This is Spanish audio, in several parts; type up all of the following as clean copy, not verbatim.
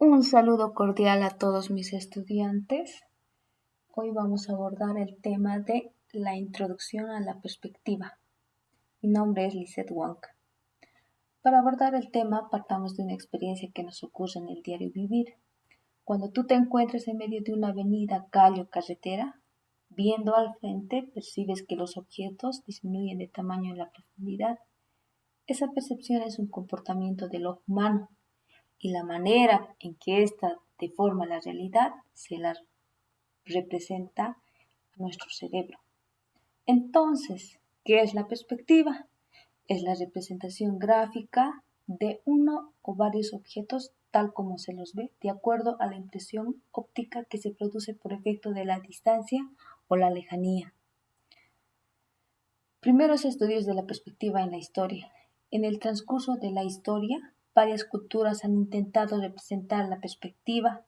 Un saludo cordial a todos mis estudiantes. Hoy vamos a abordar el tema de la introducción a la perspectiva. Mi nombre es Lizeth Wong. Para abordar el tema partamos de una experiencia que nos ocurre en el diario vivir. Cuando tú te encuentres en medio de una avenida, calle o carretera, viendo al frente percibes que los objetos disminuyen de tamaño en la profundidad. Esa percepción es un comportamiento del ojo humano. Y la manera en que ésta deforma la realidad se la representa a nuestro cerebro. Entonces, ¿qué es la perspectiva? Es la representación gráfica de uno o varios objetos tal como se los ve, de acuerdo a la impresión óptica que se produce por efecto de la distancia o la lejanía. Primeros estudios de la perspectiva en la historia. En el transcurso de la historia, varias culturas han intentado representar la perspectiva,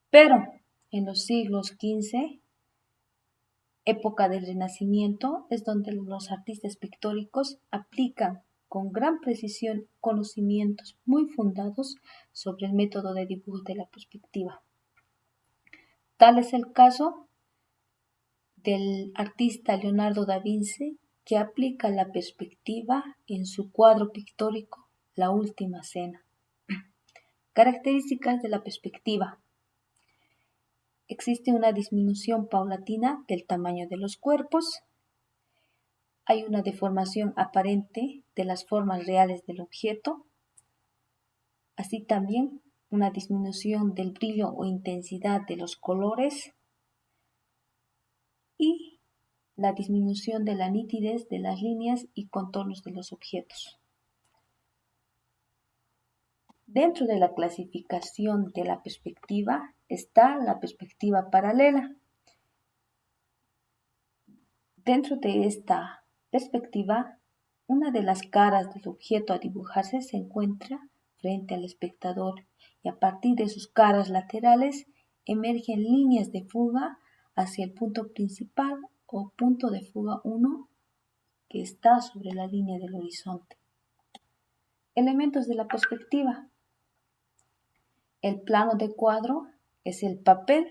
pero en los siglos XV, época del Renacimiento, es donde los artistas pictóricos aplican con gran precisión conocimientos muy fundados sobre el método de dibujo de la perspectiva. Tal es el caso del artista Leonardo da Vinci, que aplica la perspectiva en su cuadro pictórico La Última Cena. Características de la perspectiva. Existe una disminución paulatina del tamaño de los cuerpos. Hay una deformación aparente de las formas reales del objeto. Así también una disminución del brillo o intensidad de los colores y la disminución de la nitidez de las líneas y contornos de los objetos. Dentro de la clasificación de la perspectiva está la perspectiva paralela. Dentro de esta perspectiva, una de las caras del objeto a dibujarse se encuentra frente al espectador y a partir de sus caras laterales emergen líneas de fuga hacia el punto principal o punto de fuga 1 que está sobre la línea del horizonte. Elementos de la perspectiva. El plano de cuadro es el papel,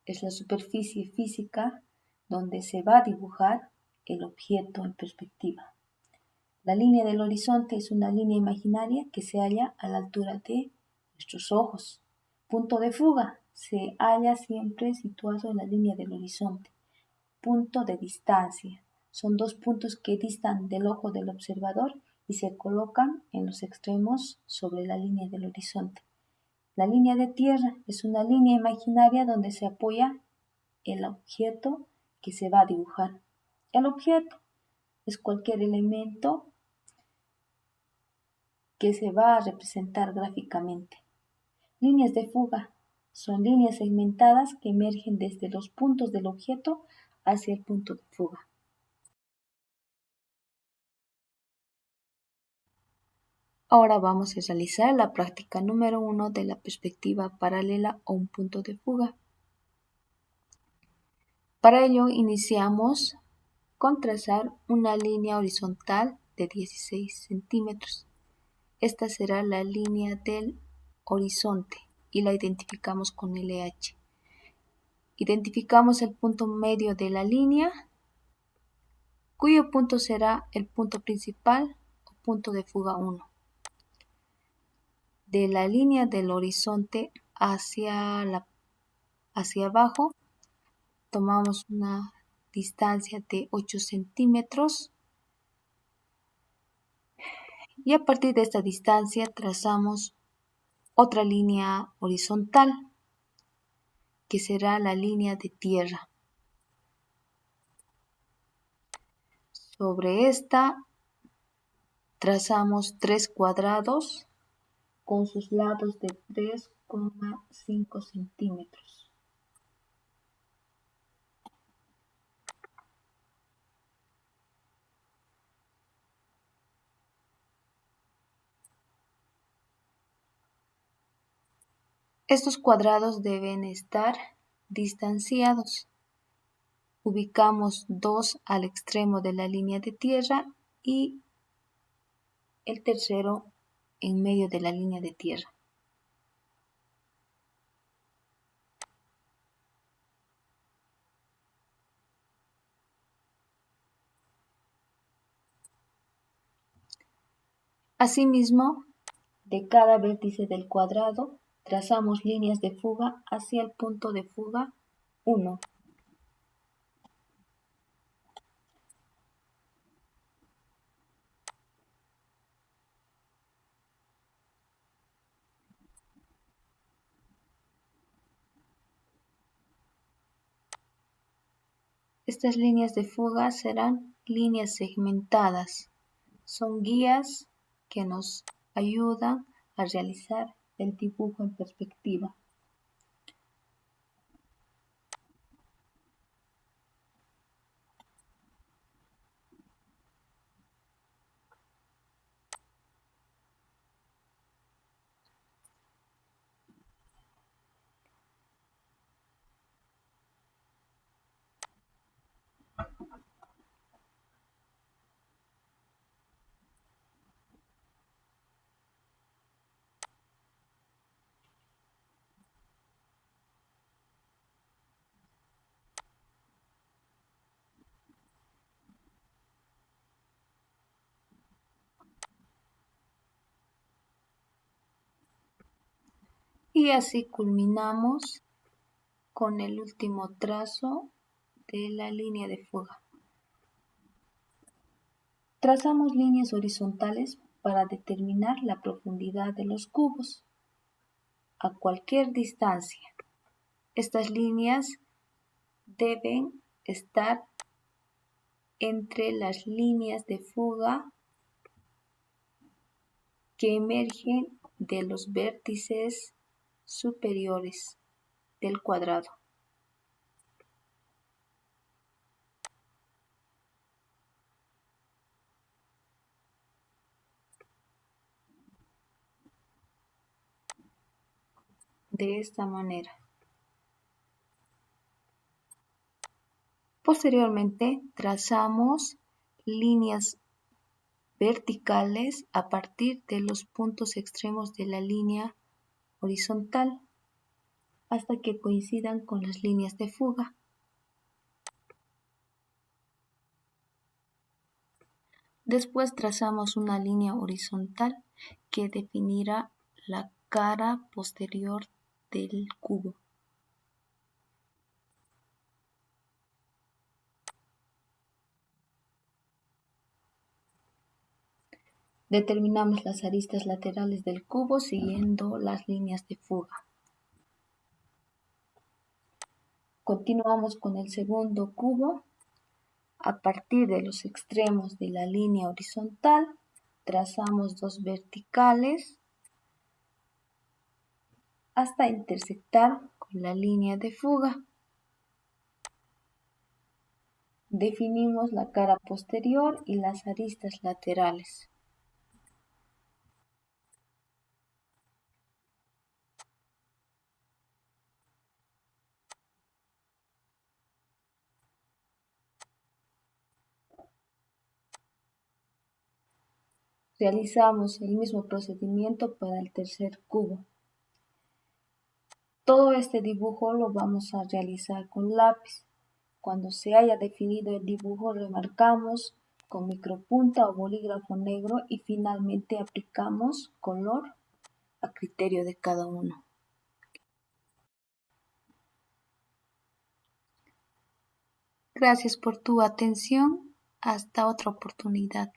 es la superficie física donde se va a dibujar el objeto en perspectiva. La línea del horizonte es una línea imaginaria que se halla a la altura de nuestros ojos. Punto de fuga se halla siempre situado en la línea del horizonte. Punto de distancia son dos puntos que distan del ojo del observador y se colocan en los extremos sobre la línea del horizonte. La línea de tierra es una línea imaginaria donde se apoya el objeto que se va a dibujar. El objeto es cualquier elemento que se va a representar gráficamente. Líneas de fuga son líneas segmentadas que emergen desde los puntos del objeto hacia el punto de fuga. Ahora vamos a realizar la práctica número 1 de la perspectiva paralela o un punto de fuga. Para ello iniciamos con trazar una línea horizontal de 16 centímetros. Esta será la línea del horizonte y la identificamos con LH. Identificamos el punto medio de la línea, cuyo punto será el punto principal o punto de fuga 1. De la línea del horizonte hacia abajo, tomamos una distancia de 8 centímetros y a partir de esta distancia trazamos otra línea horizontal que será la línea de tierra. Sobre esta trazamos 3 cuadrados con sus lados de 3,5 centímetros. Estos cuadrados deben estar distanciados. Ubicamos 2 al extremo de la línea de tierra y el tercero en medio de la línea de tierra. Asimismo, de cada vértice del cuadrado trazamos líneas de fuga hacia el punto de fuga 1. Estas líneas de fuga serán líneas segmentadas. Son guías que nos ayudan a realizar el dibujo en perspectiva. Y así culminamos con el último trazo de la línea de fuga. Trazamos líneas horizontales para determinar la profundidad de los cubos a cualquier distancia. Estas líneas deben estar entre las líneas de fuga que emergen de los vértices superiores del cuadrado. De esta manera. Posteriormente, trazamos líneas verticales a partir de los puntos extremos de la línea horizontal hasta que coincidan con las líneas de fuga. Después trazamos una línea horizontal que definirá la cara posterior del cubo. Determinamos las aristas laterales del cubo siguiendo las líneas de fuga. Continuamos con el segundo cubo. A partir de los extremos de la línea horizontal, trazamos dos verticales hasta intersectar con la línea de fuga. Definimos la cara posterior y las aristas laterales. Realizamos el mismo procedimiento para el tercer cubo. Todo este dibujo lo vamos a realizar con lápiz. Cuando se haya definido el dibujo, remarcamos con micropunta o bolígrafo negro y finalmente aplicamos color a criterio de cada uno. Gracias por tu atención. Hasta otra oportunidad.